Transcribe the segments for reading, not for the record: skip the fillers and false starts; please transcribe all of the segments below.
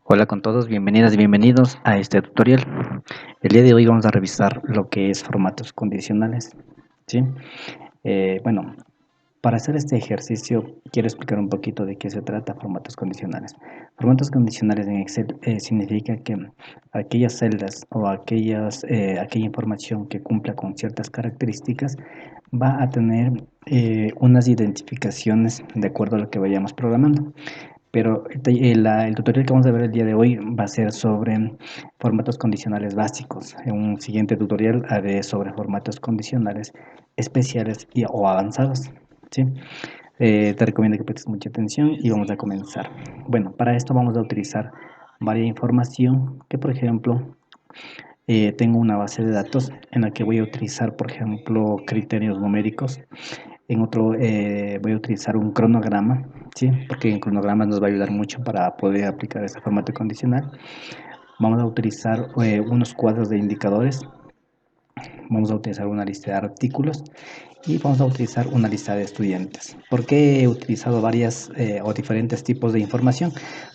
Hola con todos, bienvenidas y bienvenidos a este tutorial. El día de hoy vamos a revisar lo que es formatos condicionales, ¿sí? Bueno, para hacer este ejercicio quiero explicar un poquito de qué se trata formatos condicionales. Formatos condicionales en Excel significa que aquellas celdas o aquella información que cumpla con ciertas características va a tener unas identificaciones de acuerdo a lo que vayamos programando. Pero el tutorial que vamos a ver el día de hoy va a ser sobre formatos condicionales básicos. En un siguiente tutorial haré sobre formatos condicionales especiales o avanzados, ¿sí? Te recomiendo que prestes mucha atención y vamos a comenzar. Bueno, para esto vamos a utilizar varias información que, por ejemplo, tengo una base de datos en la que voy a utilizar, por ejemplo, criterios numéricos. En otro voy a utilizar un cronograma, ¿sí? Porque en cronograma nos va a ayudar mucho para poder aplicar este formato condicional. Vamos a utilizar unos cuadros de indicadores, vamos a utilizar una lista de artículos y vamos a utilizar una lista de estudiantes. ¿Por qué he utilizado varias o diferentes tipos de información?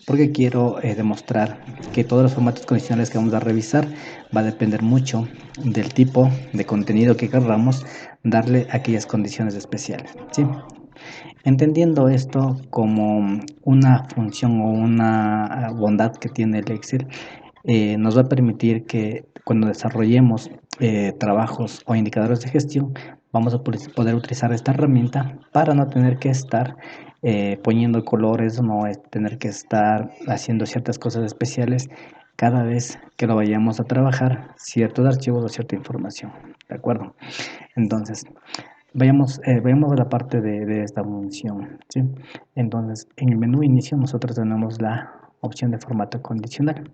Porque quiero demostrar que todos los formatos condicionales que vamos a revisar va a depender mucho del tipo de contenido que queramos darle a aquellas condiciones especiales, ¿sí? Entendiendo esto como una función o una bondad que tiene el Excel, nos va a permitir que cuando desarrollemos trabajos o indicadores de gestión, vamos a poder utilizar esta herramienta para no tener que estar poniendo colores, no tener que estar haciendo ciertas cosas especiales cada vez que lo vayamos a trabajar ciertos archivos o cierta información, ¿de acuerdo? Entonces, vayamos a la parte de esta función, ¿sí? Entonces, en el menú inicio nosotros tenemos la opción de formato condicional.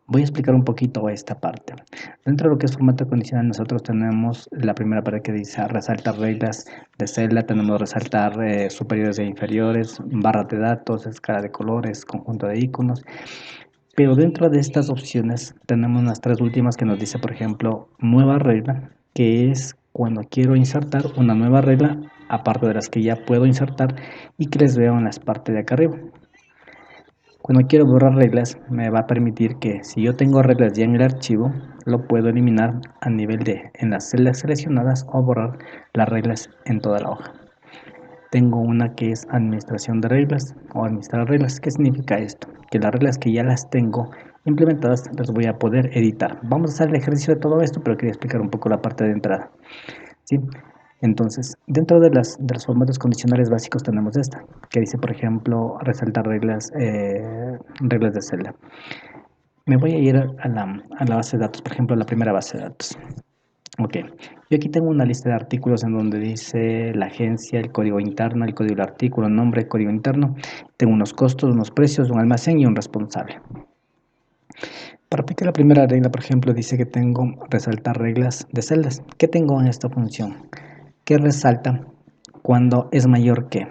Voy a explicar un poquito esta parte. Dentro de lo que es formato condicional, nosotros tenemos la primera parte que dice resaltar reglas de celda, tenemos resaltar superiores e inferiores, barras de datos, escala de colores, conjunto de iconos. Pero dentro de estas opciones tenemos unas tres últimas que nos dice, por ejemplo, nueva regla, que es cuando quiero insertar una nueva regla, aparte de las que ya puedo insertar y que les veo en las partes de acá arriba. Cuando quiero borrar reglas, me va a permitir que si yo tengo reglas ya en el archivo, lo puedo eliminar a nivel de en las celdas seleccionadas o borrar las reglas en toda la hoja. Tengo una que es administración de reglas o administrar reglas. ¿Qué significa esto? Que las reglas que ya las tengo implementadas las voy a poder editar. Vamos a hacer el ejercicio de todo esto, pero quería explicar un poco la parte de entrada, ¿sí? Entonces, dentro de los formatos condicionales básicos tenemos esta, que dice, por ejemplo, resaltar reglas de celda. Me voy a ir a la base de datos, por ejemplo, a la primera base de datos. Ok, yo aquí tengo una lista de artículos en donde dice la agencia, el código interno, el código del artículo, nombre, código interno. Tengo unos costos, unos precios, un almacén y un responsable. Para aplicar la primera regla, por ejemplo, dice que tengo resaltar reglas de celdas. ¿Qué tengo en esta función? Que resalta cuando es mayor que,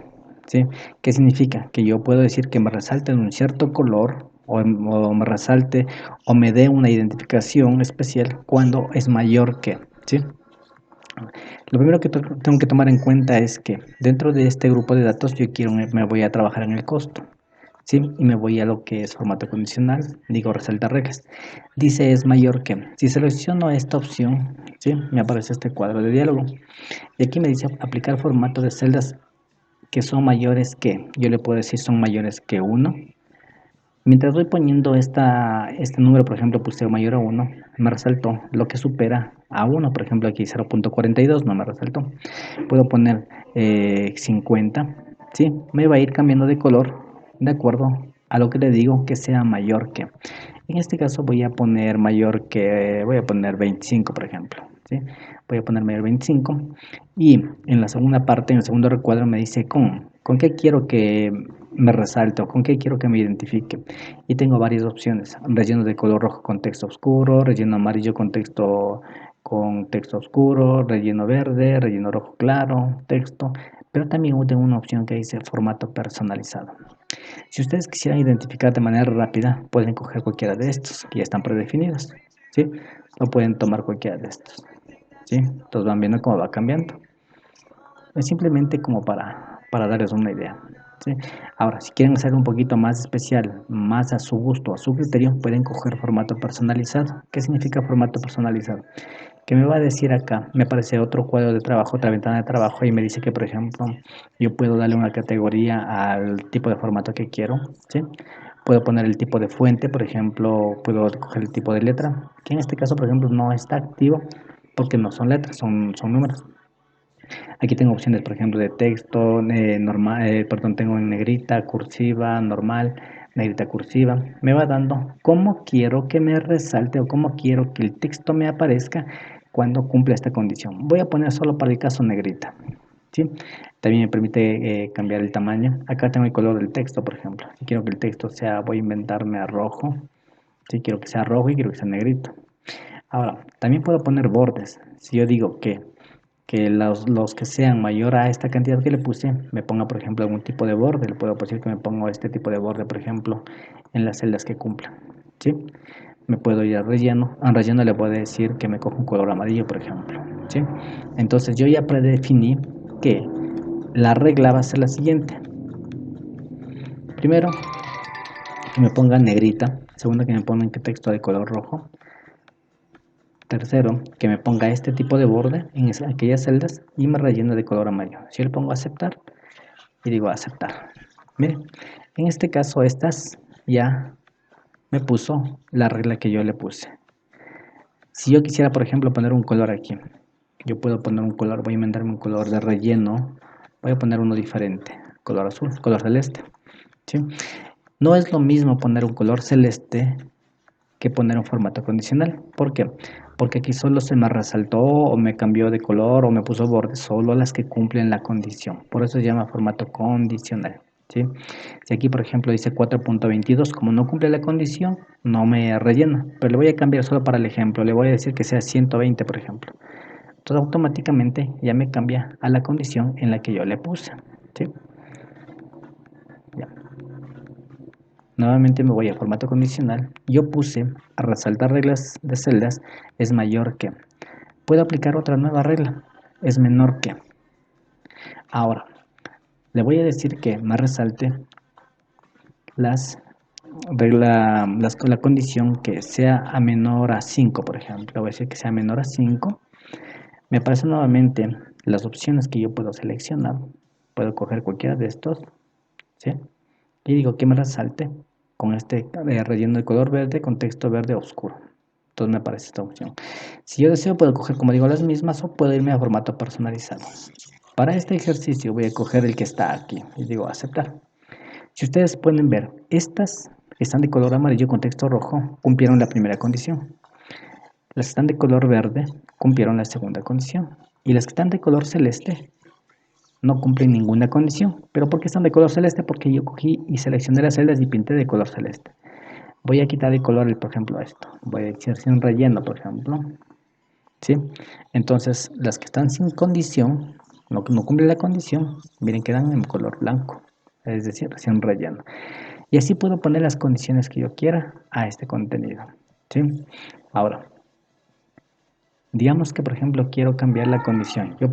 ¿sí? ¿Qué significa? Que yo puedo decir que me resalte en un cierto color o me resalte o me dé una identificación especial cuando es mayor que, ¿sí? Lo primero que tengo que tomar en cuenta es que dentro de este grupo de datos me voy a trabajar en el costo, ¿sí? Y me voy a lo que es formato condicional, digo resaltar reglas. Dice es mayor que. Si selecciono esta opción, ¿sí? Me aparece este cuadro de diálogo. Y aquí me dice aplicar formato de celdas que son mayores que. Yo le puedo decir son mayores que 1. Mientras voy poniendo este número, por ejemplo, puse mayor a 1, me resaltó lo que supera a 1, por ejemplo aquí 0.42, no me resaltó. Puedo poner 50, ¿sí? Me va a ir cambiando de color de acuerdo a lo que le digo que sea mayor que. En este caso voy a poner voy a poner 25, por ejemplo, ¿sí? Voy a poner mayor 25 y en la segunda parte, en el segundo recuadro me dice con qué quiero que me resalte o con qué quiero que me identifique. Y tengo varias opciones: relleno de color rojo con texto oscuro, relleno amarillo con texto oscuro, relleno verde, relleno rojo claro, texto, pero también tengo una opción que dice formato personalizado. Si ustedes quisieran identificar de manera rápida, pueden coger cualquiera de estos, que ya están predefinidos, ¿sí? O pueden tomar cualquiera de estos, ¿sí? Entonces van viendo cómo va cambiando. Es simplemente como para darles una idea, ¿sí? Ahora, si quieren hacer un poquito más especial, más a su gusto, a su criterio, pueden coger formato personalizado. ¿Qué significa formato personalizado? Que me va a decir acá, me aparece otro cuadro de trabajo, otra ventana de trabajo y me dice que, por ejemplo, yo puedo darle una categoría al tipo de formato que quiero, ¿sí? Puedo poner el tipo de fuente, por ejemplo, puedo coger el tipo de letra, que en este caso, por ejemplo, no está activo porque no son letras, son números. Aquí tengo opciones, por ejemplo, de texto, normal, perdón, tengo en negrita, cursiva, normal, negrita, cursiva. Me va dando cómo quiero que me resalte o cómo quiero que el texto me aparezca cuando cumpla esta condición. Voy a poner solo para el caso negrita. ¿Sí? También me permite cambiar el tamaño. Acá tengo el color del texto, por ejemplo. Si quiero que el texto sea, voy a inventarme a rojo. Si quiero que sea rojo y quiero que sea negrito. Ahora, también puedo poner bordes. Si yo digo que los que sean mayor a esta cantidad que le puse, me ponga, por ejemplo, algún tipo de borde. Le puedo decir que me ponga este tipo de borde, por ejemplo, en las celdas que cumplan. ¿Sí? Me puedo ir al relleno. Al relleno le puedo decir que me coja un color amarillo, por ejemplo. ¿Sí? Entonces yo ya predefiní que la regla va a ser la siguiente. Primero, que me ponga negrita. Segundo, que me ponga texto de color rojo. Tercero, que me ponga este tipo de borde en aquellas celdas y me relleno de color amarillo. Si yo le pongo aceptar y digo aceptar. Miren, en este caso estas ya me puso la regla que yo le puse. Si yo quisiera, por ejemplo, poner un color aquí, yo puedo poner un color, voy a inventarme un color de relleno, voy a poner uno diferente, color azul, color celeste. ¿Sí? No es lo mismo poner un color celeste que poner un formato condicional. ¿Por qué? Porque aquí solo se me resaltó o me cambió de color o me puso bordes, solo las que cumplen la condición. Por eso se llama formato condicional. ¿Sí? Si aquí, por ejemplo, dice 4.22, como no cumple la condición, no me rellena. Pero le voy a cambiar solo para el ejemplo. Le voy a decir que sea 120, por ejemplo. Entonces automáticamente ya me cambia a la condición en la que yo le puse. ¿Sí? Ya. Nuevamente me voy a formato condicional. Yo puse a resaltar reglas de celdas es mayor que. Puedo aplicar otra nueva regla. Es menor que. Ahora, le voy a decir que me resalte la condición que sea a menor a 5, por ejemplo. Le voy a decir que sea menor a 5. Me aparecen nuevamente las opciones que yo puedo seleccionar. Puedo coger cualquiera de estos. ¿Sí? Y digo que me resalte con este relleno de color verde con texto verde oscuro. Entonces me aparece esta opción. Si yo deseo puedo coger, como digo, las mismas o puedo irme a formato personalizado. Para este ejercicio voy a coger el que está aquí y digo aceptar. Si ustedes pueden ver, estas que están de color amarillo con texto rojo cumplieron la primera condición. Las que están de color verde cumplieron la segunda condición. Y las que están de color celeste no cumplen ninguna condición. ¿Pero por qué están de color celeste? Porque yo cogí y seleccioné las celdas y pinté de color celeste. Voy a quitar el color, por ejemplo, esto. Voy a decir sin relleno, por ejemplo. ¿Sí? Entonces, las que están sin condición, no cumplen la condición, miren, quedan en color blanco. Es decir, sin relleno. Y así puedo poner las condiciones que yo quiera a este contenido. ¿Sí? Ahora, digamos que, por ejemplo, quiero cambiar la condición. Yo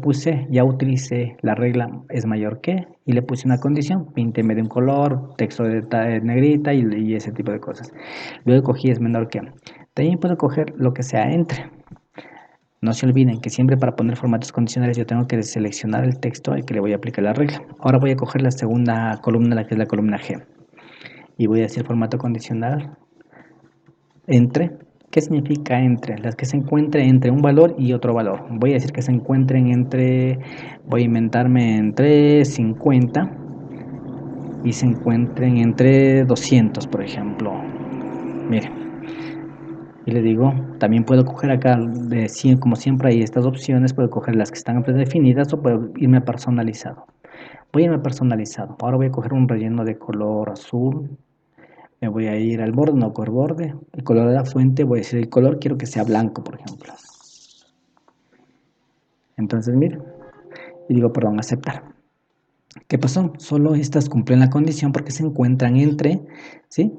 ya utilicé la regla es mayor que y le puse una condición. Pínteme de un color, texto de negrita y ese tipo de cosas. Luego cogí es menor que. También puedo coger lo que sea entre. No se olviden que siempre para poner formatos condicionales yo tengo que seleccionar el texto al que le voy a aplicar la regla. Ahora voy a coger la segunda columna, la que es la columna G. Y voy a decir formato condicional entre. ¿Qué significa entre? Las que se encuentren entre un valor y otro valor. Voy a decir que se encuentren entre, voy a inventarme entre 50 y se encuentren entre 200, por ejemplo. Miren. Y le digo, también puedo coger acá, como siempre hay estas opciones, puedo coger las que están predefinidas o puedo irme a personalizado. Voy a irme a personalizado. Ahora voy a coger un relleno de color azul. Me voy a ir al borde, no por borde. El color de la fuente, voy a decir el color, quiero que sea blanco, por ejemplo. Entonces, miren, y digo, perdón, aceptar. ¿Qué pasó? Solo estas cumplen la condición porque se encuentran entre, ¿sí?,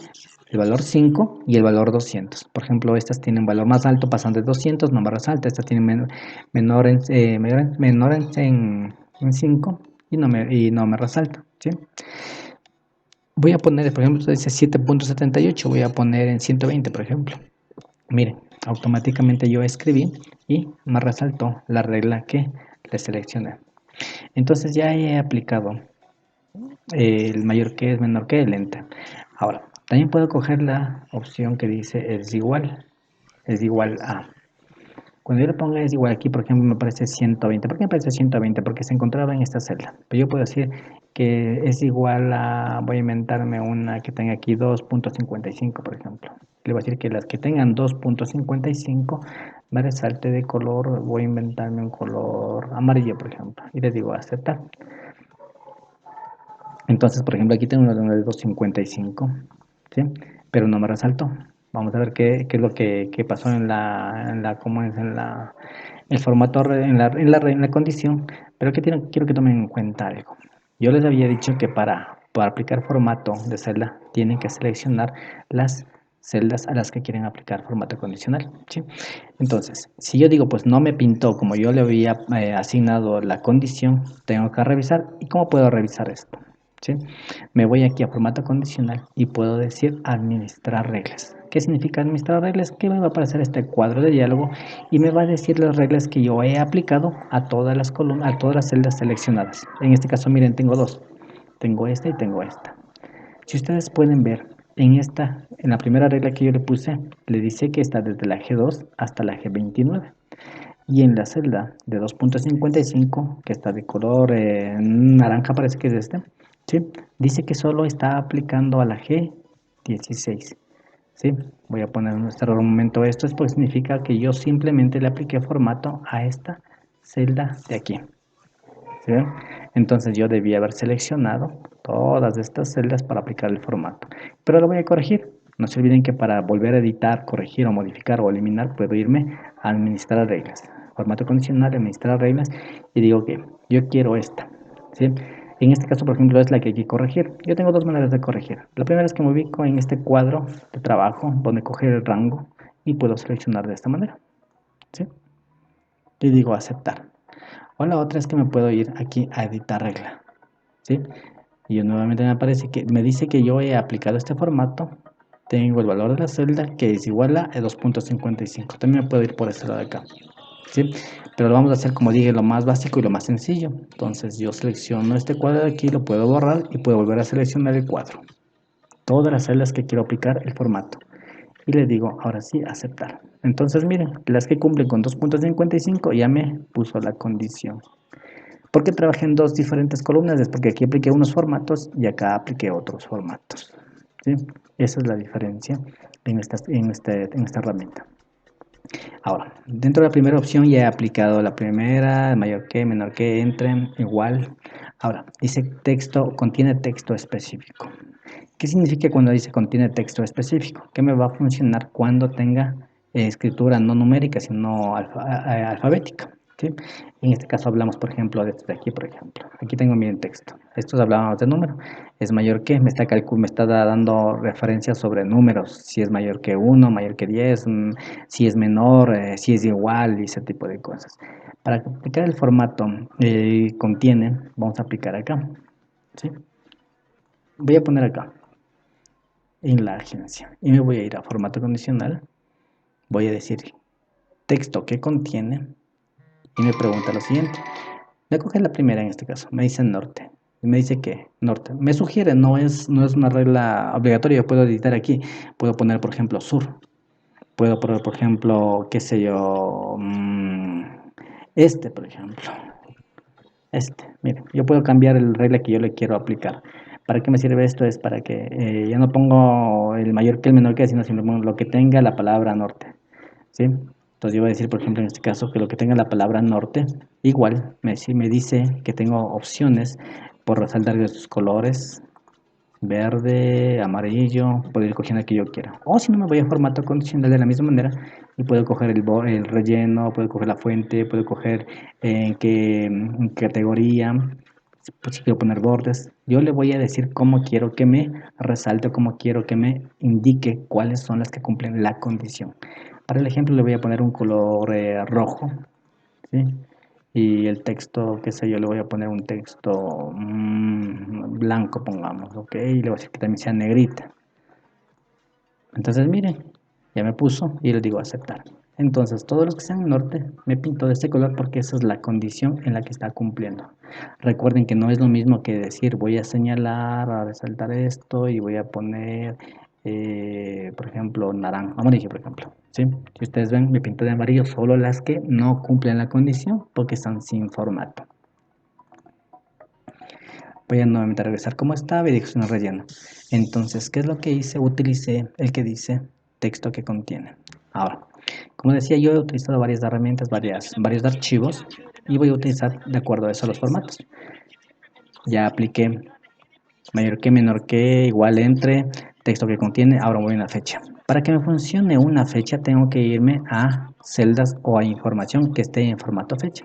el valor 5 y el valor 200. Por ejemplo, estas tienen valor más alto, pasan de 200, no me resalta. Estas tienen menor en 5 y no me resalta, ¿sí? Voy a poner, por ejemplo, dice 7.78, voy a poner en 120, por ejemplo. Miren, automáticamente yo escribí y me resaltó la regla que le seleccioné. Entonces ya he aplicado el mayor que es menor que el enter. Ahora, también puedo coger la opción que dice es igual a. Cuando yo le ponga es igual aquí, por ejemplo, me aparece 120. ¿Por qué me aparece 120? Porque se encontraba en esta celda. Pero yo puedo decir que es igual a, voy a inventarme una que tenga aquí 2.55, por ejemplo. Le voy a decir que las que tengan 2.55 me resalte de color, voy a inventarme un color amarillo, por ejemplo. Y le digo aceptar. Entonces, por ejemplo, aquí tengo una de 2.55, ¿sí? Pero no me resaltó. Vamos a ver qué es lo que pasó cómo es el formato, en la condición. Pero quiero que tomen en cuenta algo. Yo les había dicho que para aplicar formato de celda, tienen que seleccionar las celdas a las que quieren aplicar formato condicional, ¿sí? Entonces, si yo digo, pues no me pintó como yo le había asignado la condición, tengo que revisar. ¿Y cómo puedo revisar esto? ¿Sí? Me voy aquí a formato condicional y puedo decir administrar reglas. ¿Qué significa administrar reglas? Que me va a aparecer este cuadro de diálogo y me va a decir las reglas que yo he aplicado a todas las columnas, a todas las celdas seleccionadas. En este caso, miren, tengo dos. Tengo esta y tengo esta. Si ustedes pueden ver, en la primera regla que yo le puse, le dice que está desde la G2 hasta la G29. Y en la celda de 2.55, que está de color naranja, parece que es este, ¿sí? Dice que solo está aplicando a la G16. ¿Sí? Voy a poner un momento esto, es porque significa que yo simplemente le apliqué formato a esta celda de aquí. ¿Sí? Entonces yo debía haber seleccionado todas estas celdas para aplicar el formato. Pero lo voy a corregir. No se olviden que para volver a editar, corregir o modificar o eliminar, puedo irme a administrar reglas. Formato condicional, administrar reglas, y digo que yo quiero esta. ¿Sí? En este caso, por ejemplo, es la que hay que corregir. Yo tengo dos maneras de corregir. La primera es que me ubico en este cuadro de trabajo donde coger el rango y puedo seleccionar de esta manera. ¿Sí? Y digo aceptar. O la otra es que me puedo ir aquí a editar regla, ¿sí? Y yo nuevamente me dice que yo he aplicado este formato, tengo el valor de la celda que es igual a 2.55. También me puedo ir por este lado de acá, ¿sí? Pero lo vamos a hacer, como dije, lo más básico y lo más sencillo. Entonces yo selecciono este cuadro de aquí, lo puedo borrar y puedo volver a seleccionar el cuadro. Todas las celdas que quiero aplicar el formato. Y le digo, ahora sí, aceptar. Entonces miren, las que cumplen con 2.55 ya me puso la condición. ¿Por qué trabajé en dos diferentes columnas? Es porque aquí apliqué unos formatos y acá apliqué otros formatos, ¿sí? Esa es la diferencia en esta herramienta. Ahora, dentro de la primera opción ya he aplicado la primera, mayor que, menor que, entre, igual. Ahora, dice texto, contiene texto específico. ¿Qué significa cuando dice contiene texto específico? Que me va a funcionar cuando tenga escritura no numérica, sino alfabética, ¿sí? En este caso hablamos, por ejemplo, de aquí, por ejemplo. Aquí tengo mi texto. Estos hablábamos de número. Es mayor que, me está dando referencias sobre números. Si es mayor que 1, mayor que 10, si es menor, si es igual y ese tipo de cosas. Para aplicar el formato contiene, vamos a aplicar acá, ¿sí? Voy a poner acá en la agencia y me voy a ir a formato condicional, voy a decir texto que contiene y me pregunta lo siguiente. Voy a coger la primera en este caso, me dice norte y me dice que norte, me sugiere, no es una regla obligatoria, yo puedo editar aquí, puedo poner por ejemplo sur, puedo poner por ejemplo, qué sé yo, por ejemplo, miren, yo puedo cambiar el regla que yo le quiero aplicar. ¿Para qué me sirve esto? Es para que ya no pongo el mayor que el menor que, sino simplemente lo que tenga la palabra norte, ¿sí? Entonces yo voy a decir, por ejemplo, en este caso, que lo que tenga la palabra norte, igual, si me dice que tengo opciones por resaltar de sus colores, verde, amarillo, puedo ir cogiendo el que yo quiera. O si no, me voy a formato condicional de la misma manera y puedo coger el relleno, puedo coger la fuente, puedo coger en qué categoría, pues si quiero poner bordes. Yo le voy a decir cómo quiero que me resalte, cómo quiero que me indique cuáles son las que cumplen la condición. Para el ejemplo le voy a poner un color rojo, ¿sí? y el texto, qué sé yo, le voy a poner un texto blanco, pongamos, ok, y le voy a decir que también sea negrita. Entonces, miren, ya me puso y le digo aceptar. Entonces, todos los que sean norte me pinto de este color porque esa es la condición en la que está cumpliendo. Recuerden que no es lo mismo que decir voy a señalar, a resaltar esto y voy a poner, por ejemplo, naranja, amarillo, por ejemplo. ¿Sí? Si ustedes ven, me pinto de amarillo solo las que no cumplen la condición porque están sin formato. Voy a nuevamente regresar como estaba y dije no relleno. Entonces, ¿qué es lo que hice? Utilicé el que dice texto que contiene. Ahora, como decía, yo he utilizado varias herramientas, varios archivos y voy a utilizar de acuerdo a eso los formatos. Ya apliqué mayor que, menor que, igual entre, texto que contiene, ahora voy a una fecha. Para que me funcione una fecha tengo que irme a celdas o a información que esté en formato fecha.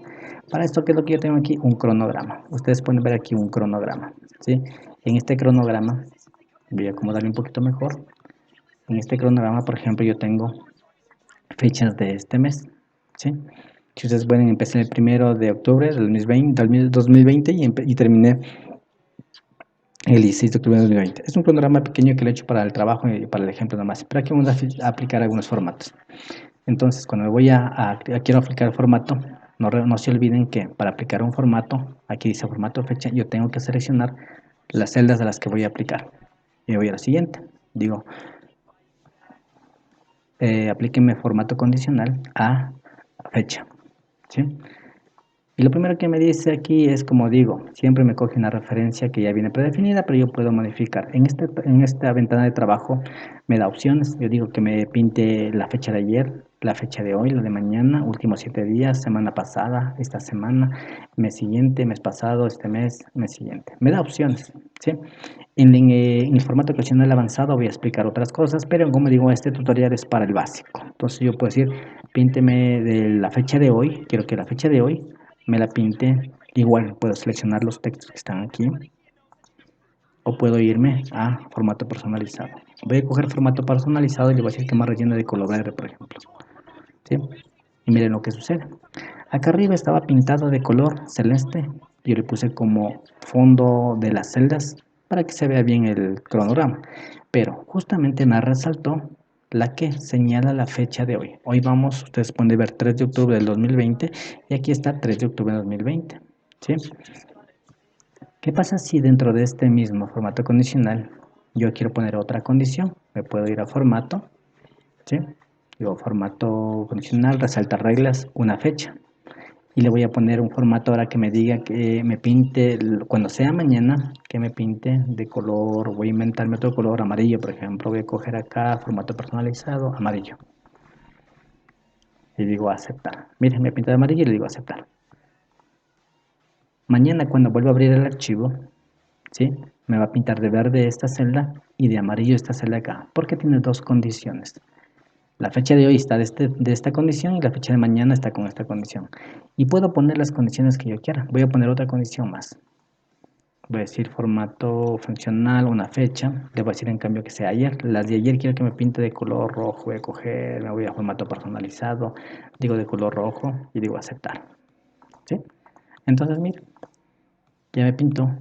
Para esto, ¿qué es lo que yo tengo aquí? Un cronograma. Ustedes pueden ver aquí un cronograma, ¿sí? En este cronograma, voy a acomodarle un poquito mejor. En este cronograma, por ejemplo, yo tengo fechas de este mes, ¿sí? Si ustedes pueden, empecé el 1 de octubre del 2020 y terminé el 16 de octubre de 2020. Es un cronograma pequeño que lo he hecho para el trabajo y para el ejemplo nomás, pero aquí vamos a aplicar algunos formatos. Entonces, cuando voy quiero aplicar el formato, no se olviden que para aplicar un formato, aquí dice formato fecha, yo tengo que seleccionar las celdas de las que voy a aplicar. Y voy a la siguiente. Digo, aplíquenme formato condicional a fecha. ¿Sí? Y lo primero que me dice aquí es, como digo, siempre me coge una referencia que ya viene predefinida, pero yo puedo modificar. En esta ventana de trabajo me da opciones. Yo digo que me pinte la fecha de ayer, la fecha de hoy, la de mañana, últimos 7 días, semana pasada, esta semana, mes siguiente, mes pasado, este mes siguiente. Me da opciones, ¿sí? En el formato ocasional avanzado voy a explicar otras cosas, pero como digo, este tutorial es para el básico. Entonces yo puedo decir, pínteme de la fecha de hoy, quiero que la fecha de hoy me la pinte. Igual puedo seleccionar los textos que están aquí o puedo irme a formato personalizado. Voy a coger formato personalizado y le voy a decir que me rellene de color verde, por ejemplo. ¿Sí? Y miren lo que sucede. Acá arriba estaba pintado de color celeste. Yo le puse como fondo de las celdas para que se vea bien el cronograma. Pero justamente me resaltó la que señala la fecha de hoy. Hoy vamos, ustedes pueden ver 3 de octubre del 2020 y aquí está 3 de octubre del 2020. ¿Sí? ¿Qué pasa si dentro de este mismo formato condicional yo quiero poner otra condición? Me puedo ir a formato, ¿sí? Digo formato condicional, resalta reglas, una fecha. Y le voy a poner un formato ahora que me diga que me pinte, cuando sea mañana, que me pinte de color, voy a inventarme otro color amarillo, por ejemplo, voy a coger acá, formato personalizado, amarillo. Y digo aceptar. Miren, me pinta de amarillo y le digo aceptar. Mañana cuando vuelva a abrir el archivo, ¿sí? Me va a pintar de verde esta celda y de amarillo esta celda acá, porque tiene dos condiciones. La fecha de hoy está de esta condición y la fecha de mañana está con esta condición. Y puedo poner las condiciones que yo quiera. Voy a poner otra condición más. Voy a decir formato funcional, una fecha. Le voy a decir en cambio que sea ayer. Las de ayer quiero que me pinte de color rojo. Voy a coger, me voy a formato personalizado. Digo de color rojo y digo aceptar. ¿Sí? Entonces, mira, ya me pinto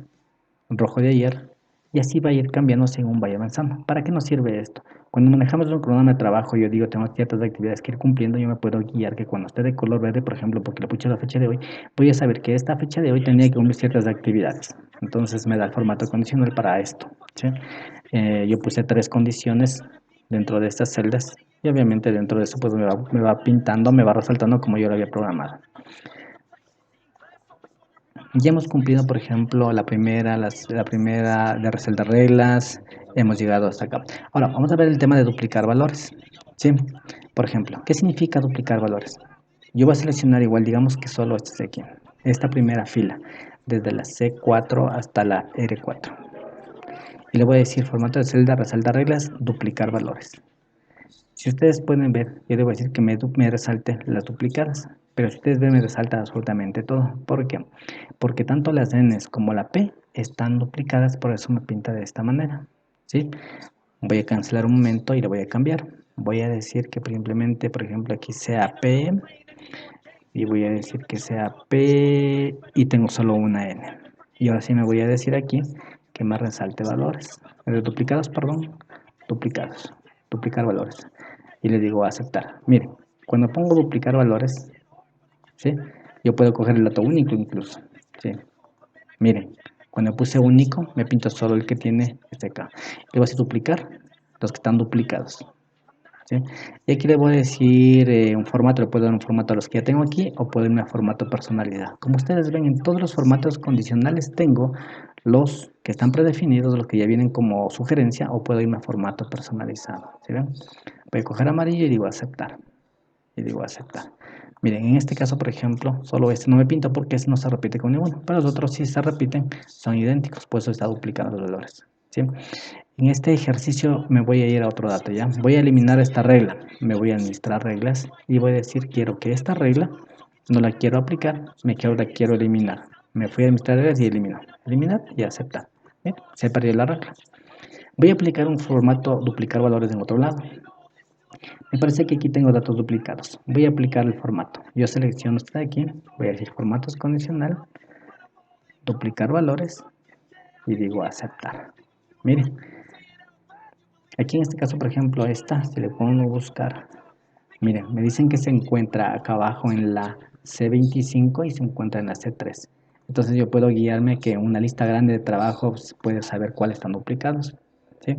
rojo de ayer y así va a ir cambiando según vaya avanzando. ¿Para qué nos sirve esto? Cuando manejamos un cronograma de trabajo, yo digo, tengo ciertas actividades que ir cumpliendo, yo me puedo guiar que cuando esté de color verde, por ejemplo, porque le puse la fecha de hoy, voy a saber que esta fecha de hoy tenía que cumplir ciertas actividades. Entonces me da el formato condicional para esto. ¿Sí? Yo puse 3 condiciones dentro de estas celdas y obviamente dentro de eso pues me va pintando, me va resaltando como yo lo había programado. Ya hemos cumplido, por ejemplo, la primera de resaltar reglas, hemos llegado hasta acá. Ahora, vamos a ver el tema de duplicar valores. ¿Sí? Por ejemplo, ¿qué significa duplicar valores? Yo voy a seleccionar igual, digamos que solo este de aquí, esta primera fila, desde la C4 hasta la R4. Y le voy a decir formato de celda, resalta reglas, duplicar valores. Si ustedes pueden ver, yo debo decir que me resalte las duplicadas, pero si ustedes ven me resalta absolutamente todo. ¿Por qué? Porque tanto las N's como la P están duplicadas, por eso me pinta de esta manera. ¿Sí? Voy a cancelar un momento y le voy a cambiar. Voy a decir que simplemente, por ejemplo, aquí sea P y voy a decir que sea P y tengo solo una N. Y ahora sí me voy a decir aquí que me resalte valores. Duplicados, perdón. Duplicados. Duplicar valores. Y le digo aceptar. Miren, cuando pongo duplicar valores, ¿sí? Yo puedo coger el dato único incluso, ¿sí? Miren, cuando puse único, me pinto solo el que tiene este acá. Le voy a decir duplicar los que están duplicados, ¿sí? Y aquí le voy a decir un formato, le puedo dar un formato a los que ya tengo aquí o puedo irme a formato personalidad. Como ustedes ven, en todos los formatos condicionales tengo los que están predefinidos, los que ya vienen como sugerencia, o puedo irme a formato personalizado, ¿sí ven? Voy a coger amarillo y digo aceptar. Y digo aceptar. Miren, en este caso, por ejemplo, solo este no me pinta porque este no se repite con ninguno, pero los otros sí se repiten, son idénticos, por eso está duplicando los valores, ¿sí? En este ejercicio me voy a ir a otro dato, ¿ya? Voy a eliminar esta regla, me voy a administrar reglas y voy a decir, quiero que esta regla no la quiero aplicar, la quiero eliminar. Me fui a administrar reglas y elimino. Eliminar y aceptar. ¿Bien? Se perdió la regla. Voy a aplicar un formato duplicar valores en otro lado. Me parece que aquí tengo datos duplicados. Voy a aplicar el formato. Yo selecciono este de aquí, voy a decir formatos condicional, duplicar valores y digo aceptar. Miren, aquí en este caso, por ejemplo, esta, si le pongo buscar, miren, me dicen que se encuentra acá abajo en la C25 y se encuentra en la C3. Entonces yo puedo guiarme que una lista grande de trabajos puede saber cuáles están duplicados, ¿sí?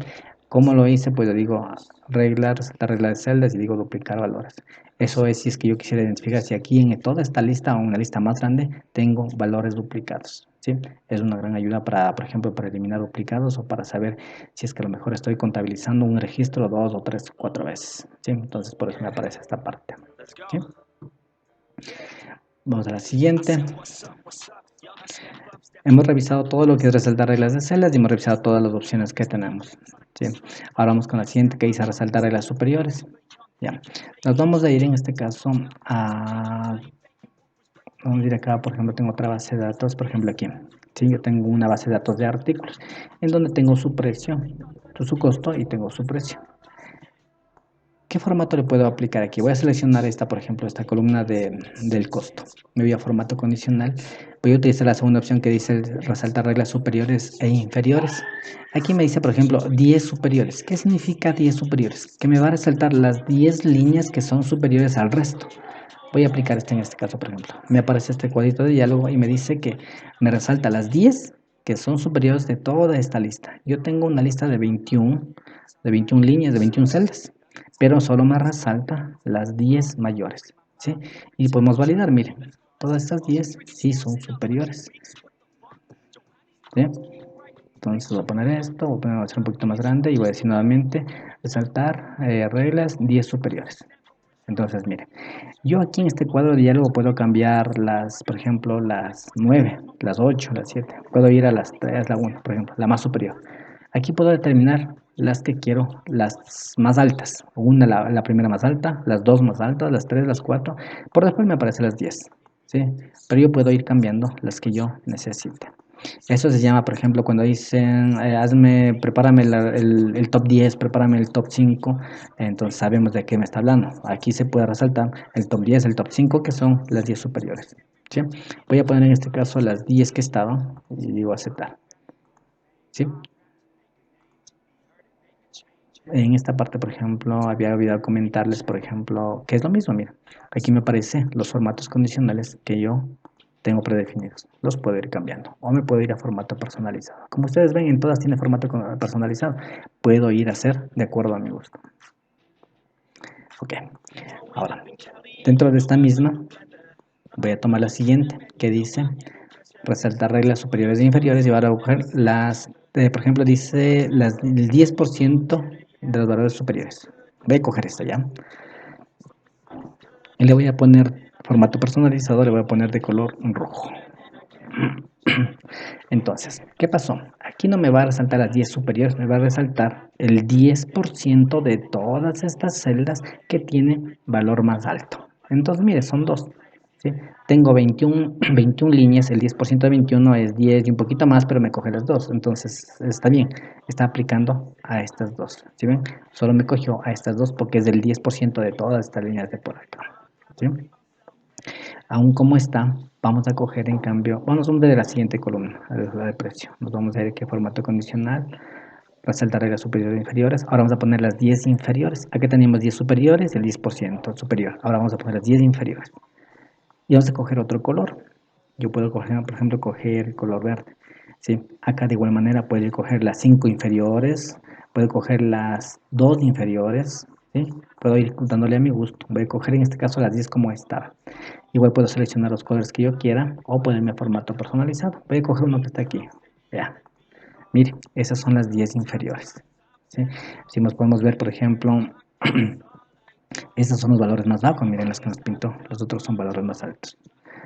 ¿Cómo lo hice? Pues yo digo reglas, la regla de celdas y digo duplicar valores. Eso es si es que yo quisiera identificar si aquí en toda esta lista o una lista más grande tengo valores duplicados, ¿sí? Es una gran ayuda para, por ejemplo, para eliminar duplicados o para saber si es que a lo mejor estoy contabilizando un registro 2 o 3 o 4 veces, ¿sí? Entonces por eso me aparece esta parte, ¿sí? Vamos a la siguiente. Hemos revisado todo lo que es resaltar reglas de celdas y hemos revisado todas las opciones que tenemos, ¿sí? Ahora vamos con la siguiente que dice resaltar reglas superiores. Ya. Nos vamos a ir en este caso a... Vamos a ir acá, por ejemplo, tengo otra base de datos, por ejemplo aquí. ¿Sí? Yo tengo una base de datos de artículos en donde tengo su precio, su costo y tengo su precio. ¿Qué formato le puedo aplicar aquí? Voy a seleccionar esta, por ejemplo, esta columna del costo. Me voy a formato condicional. Voy a utilizar la segunda opción que dice resaltar reglas superiores e inferiores. Aquí me dice, por ejemplo, 10 superiores. ¿Qué significa 10 superiores? Que me va a resaltar las 10 líneas que son superiores al resto. Voy a aplicar este en este caso, por ejemplo. Me aparece este cuadrito de diálogo y me dice que me resalta las 10 que son superiores de toda esta lista. Yo tengo una lista de 21 líneas, de 21 celdas, pero solo me resalta las 10 mayores, ¿sí? Y podemos validar, miren, todas estas 10 sí son superiores, ¿sí? Entonces voy a poner esto, voy a hacer un poquito más grande y voy a decir nuevamente, resaltar reglas 10 superiores. Entonces, miren, yo aquí en este cuadro de diálogo puedo cambiar las, por ejemplo, las 9, las 8, las 7. Puedo ir a las 3, la 1, por ejemplo, la más superior. Aquí puedo determinar las que quiero, las más altas. Una, la primera más alta, las dos más altas, las 3, las 4. Por después me aparecen las 10, ¿sí? Pero yo puedo ir cambiando las que yo necesite. Eso se llama, por ejemplo, cuando dicen, prepárame el top 10, prepárame el top 5, entonces sabemos de qué me está hablando. Aquí se puede resaltar el top 10, el top 5, que son las 10 superiores, ¿sí? Voy a poner en este caso las 10 que estaban y digo aceptar, ¿sí? En esta parte, por ejemplo, había olvidado comentarles, por ejemplo, que es lo mismo, mira, aquí me aparecen los formatos condicionales que yo tengo predefinidos. Los puedo ir cambiando o me puedo ir a formato personalizado. Como ustedes ven, en todas tiene formato personalizado. Puedo ir a hacer de acuerdo a mi gusto. Ok, ahora, dentro de esta misma, voy a tomar la siguiente, que dice resaltar reglas superiores e inferiores y ahora voy a coger las, por ejemplo, dice el 10% de los valores superiores. Voy a coger esto ya. Y le voy a poner formato personalizado, le voy a poner de color rojo. Entonces, ¿qué pasó? Aquí no me va a resaltar las 10 superiores, me va a resaltar el 10% de todas estas celdas que tienen valor más alto. Entonces, mire, son dos, ¿sí? Tengo 21 líneas, el 10% de 21 es 10 y un poquito más, pero me coge las dos. Entonces, está bien, está aplicando a estas dos, ¿sí ven? Solo me cogió a estas dos porque es del 10% de todas estas líneas de por acá, ¿sí? Aún como está, vamos a coger en cambio, vamos a ver de la siguiente columna, la de precio. Nos vamos a ver qué formato condicional, resaltar reglas superiores e inferiores. Ahora vamos a poner las 10 inferiores. Aquí teníamos 10 superiores y el 10% superior. Ahora vamos a poner las 10 inferiores. Y vamos a coger otro color. Yo puedo coger, por ejemplo, coger el color verde. ¿Sí? Acá de igual manera puedo coger las 5 inferiores, puedo coger las 2 inferiores, ¿sí? Puedo ir dándole a mi gusto. Voy a coger en este caso las 10 como estaba. Igual puedo seleccionar los colores que yo quiera o ponerme formato personalizado. Voy a coger uno que está aquí. Ya. Mire, esas son las 10 inferiores. ¿Sí? Si nos podemos ver, por ejemplo, estos son los valores más bajos. Miren los que nos pintó. Los otros son valores más altos.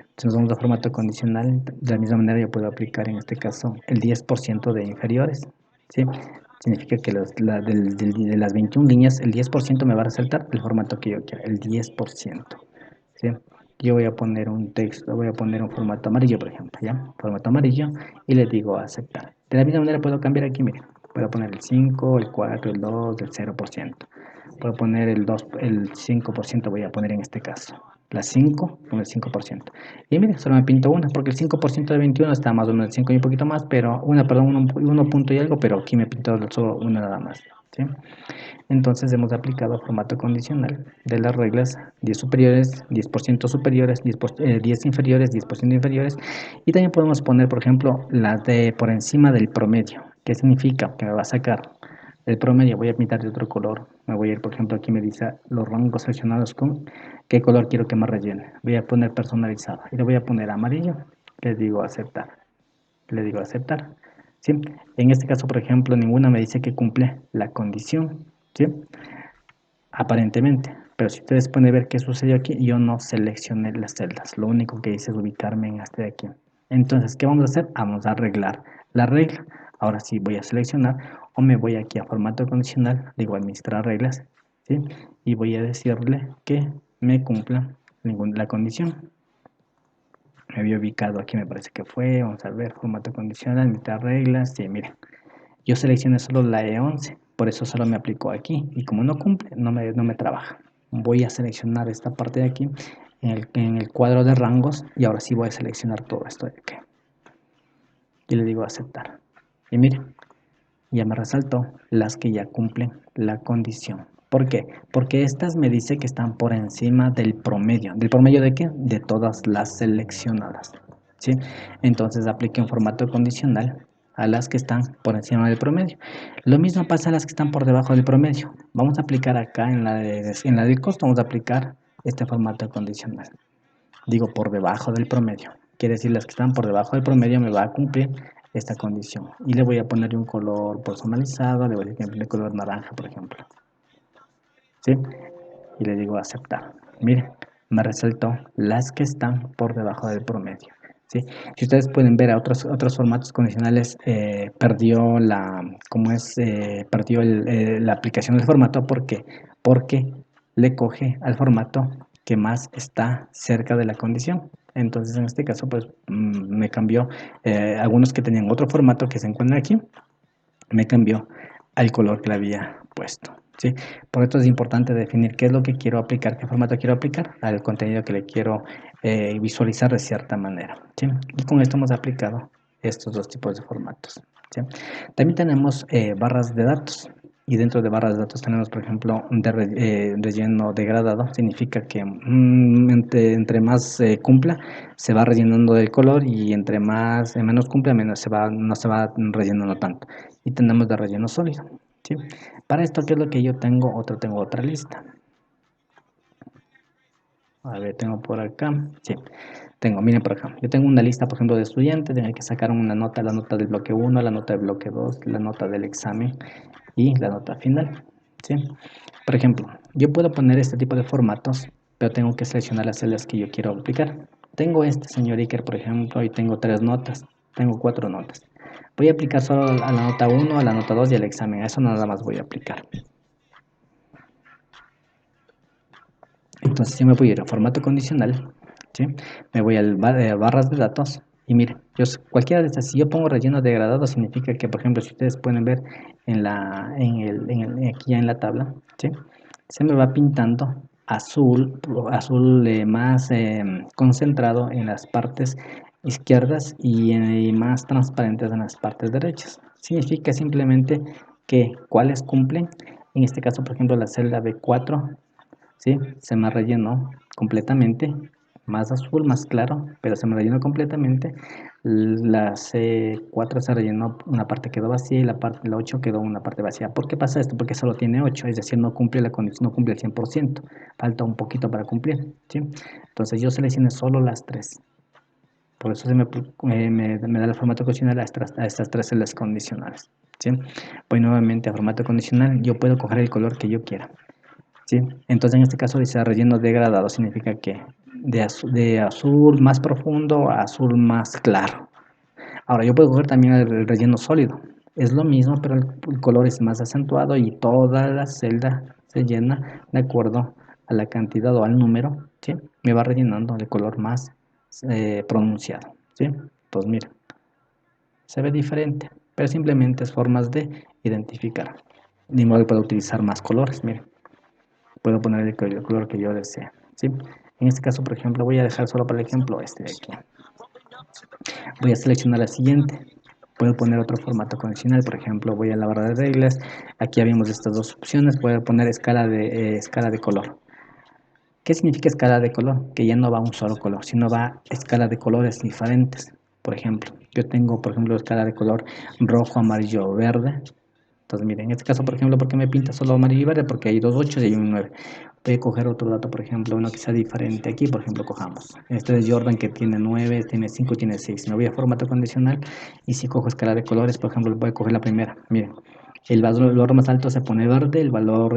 Entonces vamos a formato condicional. De la misma manera yo puedo aplicar en este caso el 10% de inferiores. ¿Sí? Significa que de las 21 líneas, el 10% me va a resaltar el formato que yo quiera, el 10%. ¿Sí? Yo voy a poner un texto, voy a poner un formato amarillo, por ejemplo, ¿ya? Formato amarillo, y le digo aceptar. De la misma manera puedo cambiar aquí, miren. Puedo poner el 5, el 4, el 2, el 0%. Puedo poner el 2, el 5% voy a poner en este caso. La 5 con el 5%. Y miren, solo me pinto una, porque el 5% de 21 está más o menos el 5 y un poquito más, pero una, perdón, 1 punto y algo, pero aquí me pinto solo una nada más, ¿sí? Entonces hemos aplicado formato condicional de las reglas 10 superiores, 10% superiores, 10 inferiores, 10% inferiores. Y también podemos poner, por ejemplo, las de por encima del promedio. ¿Qué significa? Que me va a sacar el promedio. Voy a pintar de otro color. Me voy a ir, por ejemplo, aquí me dice los rangos seleccionados con qué color quiero que me rellene. Voy a poner personalizado y le voy a poner amarillo. Le digo aceptar. Le digo aceptar. ¿Sí? En este caso, por ejemplo, ninguna me dice que cumple la condición. ¿Sí? Aparentemente, pero si ustedes pueden ver qué sucedió aquí, yo no seleccioné las celdas, lo único que hice es ubicarme en este de aquí. Entonces, ¿qué vamos a hacer? Vamos a arreglar la regla. Ahora sí voy a seleccionar o me voy aquí a formato condicional, digo administrar reglas, ¿sí? Y voy a decirle que me cumpla la condición. Me había ubicado aquí, me parece que fue, vamos a ver, formato condicional, administrar reglas, sí, miren. Yo seleccioné solo la E11, por eso solo me aplicó aquí. Y como no cumple, no me trabaja. Voy a seleccionar esta parte de aquí en el cuadro de rangos y ahora sí voy a seleccionar todo esto de aquí. Y le digo aceptar. Y miren, ya me resaltó las que ya cumplen la condición. ¿Por qué? Porque estas me dice que están por encima del promedio. ¿Del promedio de qué? De todas las seleccionadas. ¿Sí? Entonces apliqué un formato condicional a las que están por encima del promedio. Lo mismo pasa a las que están por debajo del promedio. Vamos a aplicar acá en la del costo, vamos a aplicar este formato condicional. Digo por debajo del promedio. Quiere decir las que están por debajo del promedio me va a cumplir esta condición. Y le voy a poner un color personalizado, le voy a decir de color naranja, por ejemplo. ¿Sí? Y le digo aceptar. Miren, me resaltó las que están por debajo del promedio. ¿Sí? Si ustedes pueden ver a otros formatos condicionales, perdió la aplicación del formato. ¿Por qué? Porque le coge al formato que más está cerca de la condición. Entonces, en este caso, pues me cambió algunos que tenían otro formato que se encuentran aquí, me cambió al color que le había puesto. ¿Sí? Por esto es importante definir qué es lo que quiero aplicar, qué formato quiero aplicar al contenido que le quiero visualizar de cierta manera. ¿Sí? Y con esto hemos aplicado estos dos tipos de formatos. ¿Sí? También tenemos barras de datos. Y dentro de barras de datos tenemos, por ejemplo, relleno degradado. Significa que entre más cumpla, se va rellenando del color, y entre menos cumpla, no se va rellenando tanto. Y tenemos de relleno sólido. ¿Sí? Para esto, ¿qué es lo que yo tengo? Tengo otra lista. A ver, tengo por acá. Sí, miren por acá. Yo tengo una lista, por ejemplo, de estudiantes. Tengo que sacar una nota, la nota del bloque 1, la nota del bloque 2, la nota del examen y la nota final. ¿Sí? Por ejemplo, yo puedo poner este tipo de formatos, pero tengo que seleccionar las celdas que yo quiero aplicar. Tengo este señor Iker, por ejemplo, y tengo 3 notas. Tengo 4 notas. Voy a aplicar solo a la nota 1, a la nota 2 y al examen. A eso nada más voy a aplicar. Entonces yo me voy a ir a formato condicional, ¿sí? Me voy a barras de datos y miren, cualquiera de estas, si yo pongo relleno degradado, significa que, por ejemplo, si ustedes pueden ver aquí ya en la tabla, ¿sí? Se me va pintando azul más concentrado en las partes izquierdas y más transparentes en las partes derechas. Significa simplemente que cuáles cumplen. En este caso, por ejemplo, la celda B4, ¿sí? Se me rellenó completamente, más azul, más claro, pero se me rellenó completamente. La C4 se rellenó, una parte quedó vacía y la 8 quedó una parte vacía. ¿Por qué pasa esto? Porque solo tiene 8, es decir, no cumple la condición, no cumple el 100%, falta un poquito para cumplir, ¿sí? Entonces yo seleccioné solo las 3. Por eso me da el formato condicional a estas 3 celdas condicionales, ¿sí? Voy nuevamente a formato condicional, yo puedo coger el color que yo quiera. ¿Sí? Entonces en este caso dice relleno degradado, significa que de azul más profundo a azul más claro. Ahora yo puedo coger también el relleno sólido, es lo mismo, pero el color es más acentuado y toda la celda se llena de acuerdo a la cantidad o al número, ¿sí? Me va rellenando el color más pronunciado, ¿sí? Entonces mira, se ve diferente, pero simplemente es formas de identificar. De modo que puedo utilizar más colores, miren. Puedo poner el color que yo desee, ¿sí? En este caso, por ejemplo, voy a dejar solo para el ejemplo este de aquí. Voy a seleccionar la siguiente. Puedo poner otro formato condicional, por ejemplo, voy a la barra de reglas. Aquí habíamos estas dos opciones. Voy a poner escala de color. ¿Qué significa escala de color? Que ya no va un solo color, sino va escala de colores diferentes. Por ejemplo, yo tengo, por ejemplo, escala de color rojo, amarillo, verde. Entonces, miren, en este caso, por ejemplo, ¿por qué me pinta solo amarillo y verde? Porque hay dos 8 y hay un 9. Voy a coger otro dato, por ejemplo, uno que sea diferente aquí, por ejemplo, cojamos. Este es Jordan que tiene 9, tiene 5, tiene 6. Me voy a formato condicional y si cojo escala de colores, por ejemplo, voy a coger la primera. Miren, el valor más alto se pone verde, el valor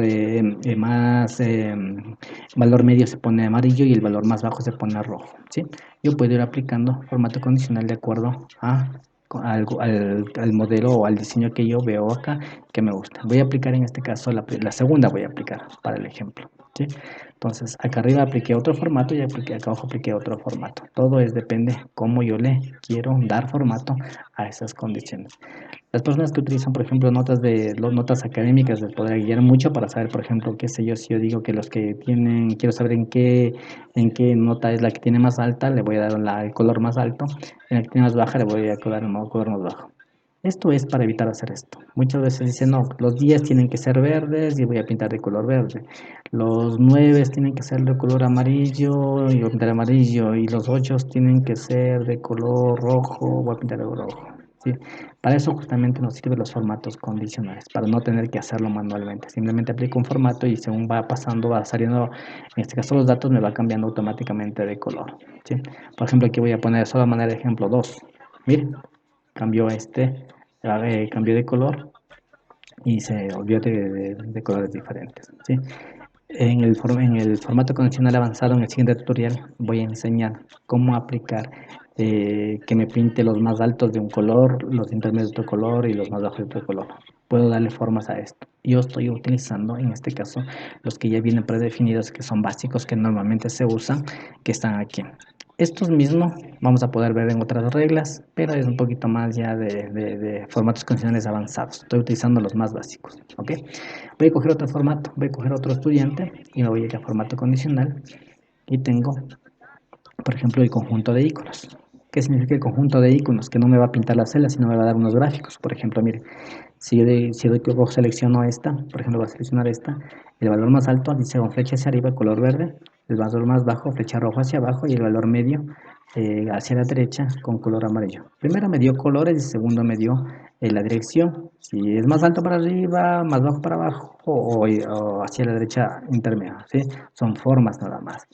medio se pone amarillo y el valor más bajo se pone rojo, ¿sí? Yo puedo ir aplicando formato condicional de acuerdo al modelo o al diseño que yo veo acá que me gusta. Voy a aplicar en este caso la segunda, voy a aplicar para el ejemplo, ¿sí? Entonces acá arriba apliqué otro formato y acá abajo apliqué otro formato. Todo depende cómo yo le quiero dar formato a esas condiciones. Las personas que utilizan, por ejemplo, notas académicas les podrá guiar mucho para saber, por ejemplo, qué sé yo, si yo digo que los que quiero saber en qué nota es la que tiene más alta, le voy a dar el color más alto, en la que tiene más baja le voy a dar el color más bajo. Esto es para evitar hacer esto. Muchas veces dicen, no, los 10 tienen que ser verdes y voy a pintar de color verde. Los 9 tienen que ser de color amarillo y voy a pintar amarillo. Y los 8 tienen que ser de color rojo, voy a pintar de rojo. ¿Sí? Para eso justamente nos sirven los formatos condicionales, para no tener que hacerlo manualmente. Simplemente aplico un formato y según va pasando, va saliendo, en este caso los datos me va cambiando automáticamente de color. ¿Sí? Por ejemplo, aquí voy a poner solo de manera de ejemplo 2. Miren, cambió cambió de color y se volvió de colores diferentes, ¿sí? En el formato condicional avanzado, en el siguiente tutorial, voy a enseñar cómo aplicar que me pinte los más altos de un color, los intermedios de otro color y los más bajos de otro color. Puedo darle formas a esto. Yo estoy utilizando, en este caso, los que ya vienen predefinidos, que son básicos, que normalmente se usan, que están aquí. Estos mismos vamos a poder ver en otras reglas, pero es un poquito más ya de formatos condicionales avanzados. Estoy utilizando los más básicos, ¿ok? Voy a coger otro formato, voy a coger otro estudiante y me voy a ir a formato condicional y tengo, por ejemplo, el conjunto de iconos. ¿Qué significa el conjunto de iconos? Que no me va a pintar las celdas, sino me va a dar unos gráficos. Por ejemplo, mire, si yo selecciono esta, por ejemplo, voy a seleccionar esta, el valor más alto dice con flecha hacia arriba, color verde, el valor más bajo, flecha roja hacia abajo y el valor medio hacia la derecha con color amarillo. Primero me dio colores y segundo me dio la dirección. Si es más alto para arriba, más bajo para abajo o hacia la derecha intermedio, ¿sí? Son formas nada más.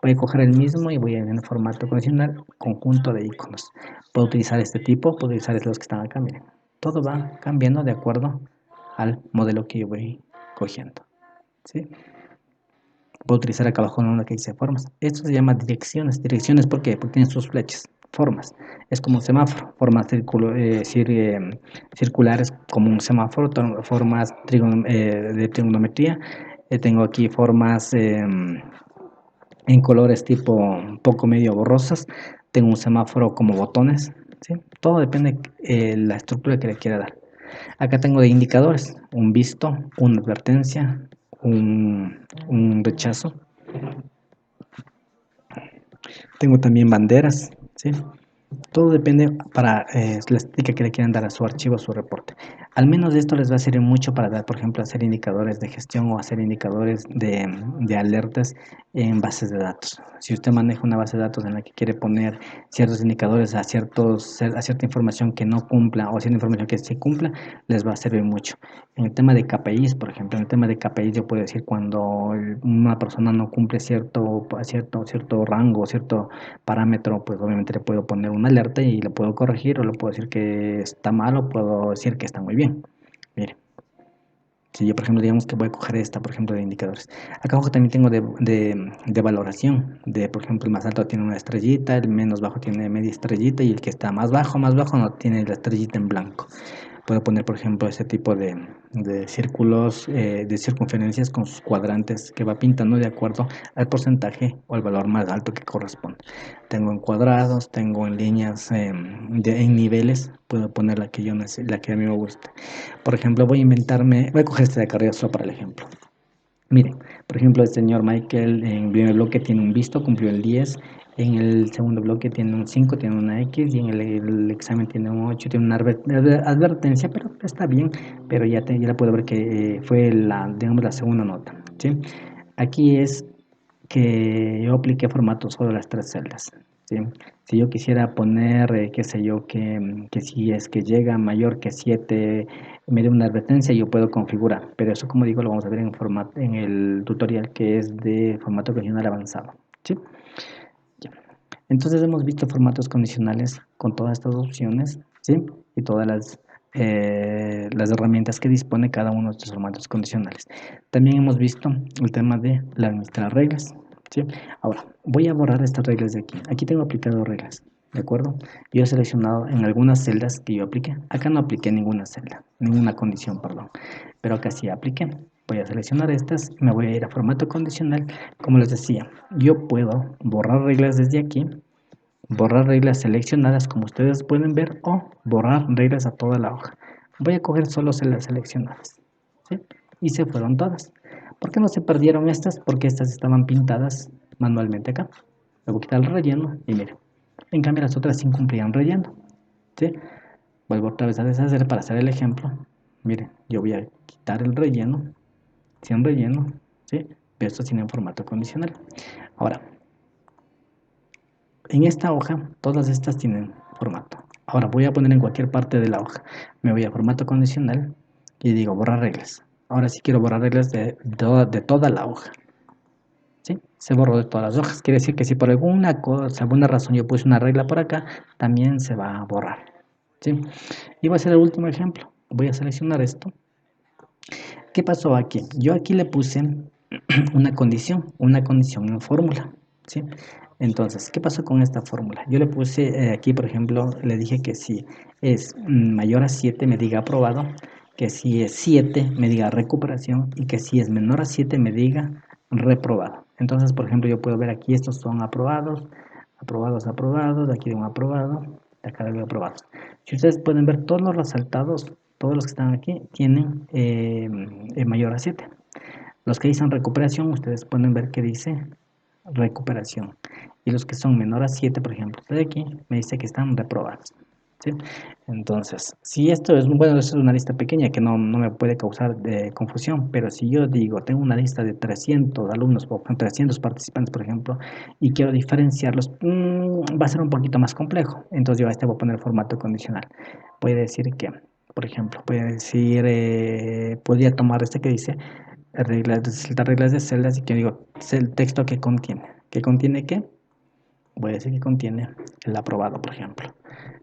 Voy a coger el mismo y voy a ir en el formato condicional, conjunto de iconos. Puedo utilizar este tipo, puedo utilizar los que están acá, miren. Todo va cambiando de acuerdo al modelo que yo voy cogiendo, ¿sí? Puedo utilizar acá abajo una que dice formas. Esto se llama direcciones. Direcciones, ¿por qué? Porque tienen sus flechas. Formas. Es como un semáforo. Formas circulares como un semáforo. Formas de trigonometría. Tengo aquí formas en colores tipo un poco medio borrosas. Tengo un semáforo como botones, ¿sí? Todo depende de la estructura que le quiera dar. Acá tengo de indicadores, un visto, una advertencia, un rechazo, Tengo también banderas, ¿sí? Todo depende para la estética que le quieran dar a su archivo, a su reporte. Al menos esto les va a servir mucho para dar, por ejemplo, hacer indicadores de gestión o hacer indicadores de alertas en bases de datos. Si usted maneja una base de datos en la que quiere poner ciertos indicadores a cierta información que no cumpla o cierta información que sí cumpla, les va a servir mucho. En el tema de KPIs, por ejemplo, en el tema de KPIs yo puedo decir cuando una persona no cumple cierto rango, cierto parámetro, pues obviamente le puedo poner una alerta y le puedo corregir o le puedo decir que está mal o puedo decir que está muy bien. Mire, si yo por ejemplo digamos que voy a coger esta, por ejemplo, de indicadores. Acá abajo también tengo de valoración, por ejemplo el más alto tiene una estrellita, el menos bajo tiene media estrellita y el que está más bajo no tiene la estrellita en blanco. Puedo poner, por ejemplo, ese tipo de círculos, de circunferencias con sus cuadrantes que va pintando de acuerdo al porcentaje o al valor más alto que corresponde. Tengo en cuadrados, tengo en líneas, en niveles, puedo poner la que a mí me gusta. Por ejemplo, voy a coger este de acá arriba solo para el ejemplo. Miren, por ejemplo, el señor Michael en el primer bloque tiene un visto, cumplió el 10. En el segundo bloque tiene un 5, tiene una X. Y en el examen tiene un 8, tiene una advertencia, pero está bien. Pero ya la puedo ver que fue digamos, la segunda nota, ¿sí? Aquí es que yo apliqué formato solo las tres celdas, ¿sí? Si yo quisiera poner, qué sé yo, que si es que llega mayor que 7 me dé una advertencia, yo puedo configurar, pero eso, como digo, lo vamos a ver en el tutorial que es de formato regional avanzado, ¿sí? Ya. Entonces hemos visto formatos condicionales con todas estas opciones, ¿sí? Y todas las herramientas que dispone cada uno de estos formatos condicionales. También hemos visto el tema de administrar reglas, ¿sí? Ahora, voy a borrar estas reglas de aquí. Aquí tengo aplicado reglas, ¿de acuerdo? Yo he seleccionado en algunas celdas que yo apliqué. Acá no apliqué ninguna celda, ninguna condición, perdón. Pero acá sí apliqué. Voy a seleccionar estas, me voy a ir a formato condicional. Como les decía, yo puedo borrar reglas desde aquí, borrar reglas seleccionadas como ustedes pueden ver o borrar reglas a toda la hoja. Voy a coger solo las seleccionadas, ¿sí? Y se fueron todas. ¿Por qué no se perdieron estas? Porque estas estaban pintadas manualmente acá. Le voy a quitar el relleno y miren. En cambio las otras sí cumplían relleno, ¿sí? Vuelvo otra vez a deshacer para hacer el ejemplo. Miren, yo voy a quitar el relleno, sin relleno, ¿sí? Pero esto tiene un formato condicional. Ahora, en esta hoja, todas estas tienen formato. Ahora voy a poner en cualquier parte de la hoja. Me voy a formato condicional y digo borrar reglas. Ahora sí quiero borrar reglas de toda la hoja. ¿Sí? Se borró de todas las hojas. Quiere decir que si por alguna razón yo puse una regla por acá, también se va a borrar. ¿Sí? Y voy a hacer el último ejemplo. Voy a seleccionar esto. ¿Qué pasó aquí? Yo aquí le puse una condición en fórmula, ¿sí? Entonces, ¿qué pasó con esta fórmula? Yo le puse aquí, por ejemplo, le dije que si es mayor a 7 me diga aprobado, que si es 7 me diga recuperación y que si es menor a 7 me diga reprobado. Entonces, por ejemplo, yo puedo ver aquí, estos son aprobados, aprobados, aquí de un aprobado, de acá de aprobados. Si ustedes pueden ver todos los resaltados, todos los que están aquí tienen mayor a 7. Los que dicen recuperación, ustedes pueden ver que dice recuperación. Y los que son menor a 7, por ejemplo, de aquí, me dice que están reprobados, ¿sí? Entonces, si esto es, bueno, esto es una lista pequeña que no me puede causar confusión, pero si yo digo, tengo una lista de 300 alumnos, 300 participantes, por ejemplo, y quiero diferenciarlos, va a ser un poquito más complejo. Entonces yo a este voy a poner formato condicional. Voy a decir que, por ejemplo, podría tomar este que dice reglas de celdas y que digo, el texto que contiene. ¿Qué contiene qué? Voy a decir que contiene el aprobado, por ejemplo.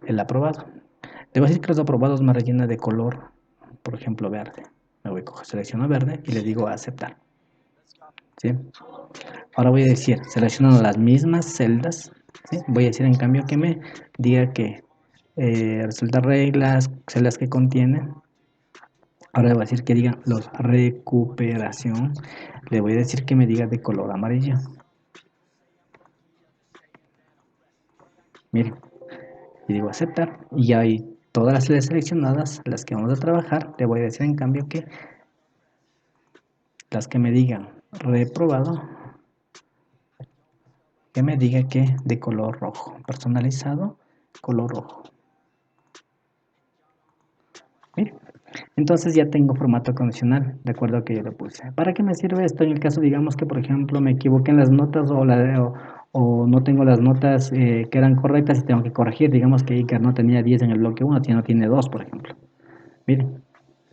El aprobado. Debo decir que los aprobados me rellena de color, por ejemplo, verde. Me voy a coger, selecciono verde y le digo a aceptar, ¿sí? Ahora voy a decir, seleccionando las mismas celdas, ¿sí? Voy a decir en cambio que me diga que resulta reglas, celdas que contienen. Ahora le voy a decir que diga los recuperación. Le voy a decir que me diga de color amarillo. Miren, y digo aceptar. Y ya hay todas las celdas seleccionadas, las que vamos a trabajar. Le voy a decir en cambio que las que me digan reprobado, que me diga que de color rojo, personalizado, color rojo. Mire, entonces ya tengo formato condicional, de acuerdo a que yo le puse. ¿Para qué me sirve esto en el caso, digamos que por ejemplo me equivoqué en las notas o no tengo las notas que eran correctas y tengo que corregir? Digamos que Iker no tenía 10 en el bloque 1, no tiene 2, por ejemplo. Miren,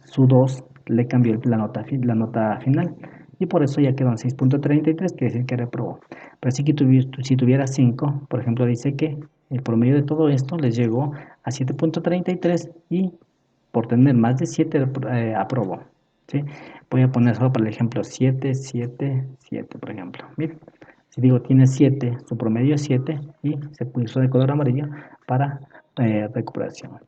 su 2 le cambió la nota final y por eso ya quedó en 6.33, quiere decir que reprobó. Pero si tuviera 5, por ejemplo, dice que el promedio de todo esto les llegó a 7.33 y por tener más de 7 aprobó. ¿Sí? Voy a poner solo para el ejemplo 7, 7, 7, por ejemplo. Miren, si digo tiene 7, su promedio es 7 y se puso de color amarillo para recuperación.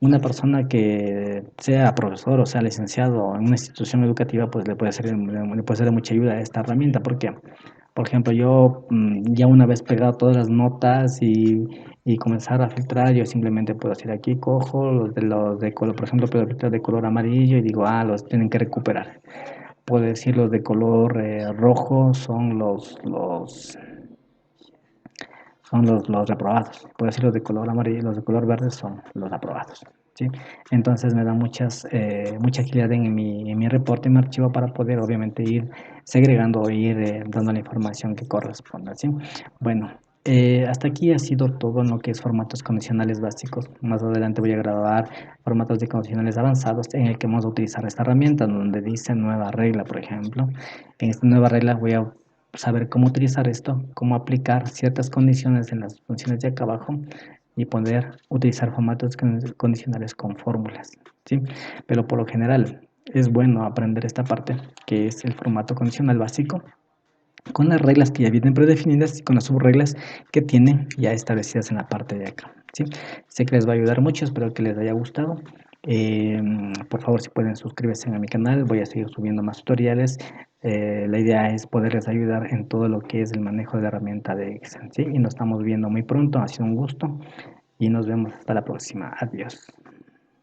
Una persona que sea profesor o sea licenciado en una institución educativa, pues le puede ser de mucha ayuda a esta herramienta. ¿Por qué? Por ejemplo, yo ya una vez pegado todas las notas y comenzar a filtrar, yo simplemente puedo hacer aquí, cojo los de color, por ejemplo, puedo filtrar de color amarillo y digo, los tienen que recuperar. Puedo decir los de color rojo son los reprobados. Puedo decir los de color amarillo y los de color verde son los aprobados. ¿Sí? Entonces me da mucha agilidad en mi reporte, en mi archivo para poder obviamente ir segregando o ir dando la información que corresponda. ¿Sí? Bueno, hasta aquí ha sido todo en lo que es formatos condicionales básicos. Más adelante voy a grabar formatos de condicionales avanzados en el que vamos a utilizar esta herramienta donde dice nueva regla, por ejemplo. En esta nueva regla voy a saber cómo utilizar esto, cómo aplicar ciertas condiciones en las funciones de acá abajo y poder utilizar formatos condicionales con fórmulas, ¿sí? Pero por lo general es bueno aprender esta parte, que es el formato condicional básico, con las reglas que ya vienen predefinidas y con las subreglas que tienen ya establecidas en la parte de acá, ¿sí? Sé que les va a ayudar mucho, espero que les haya gustado. Por favor, si pueden suscribirse a mi canal, voy a seguir subiendo más tutoriales. La idea es poderles ayudar en todo lo que es el manejo de la herramienta de Excel, ¿sí? Y nos estamos viendo muy pronto, ha sido un gusto y nos vemos hasta la próxima. Adiós.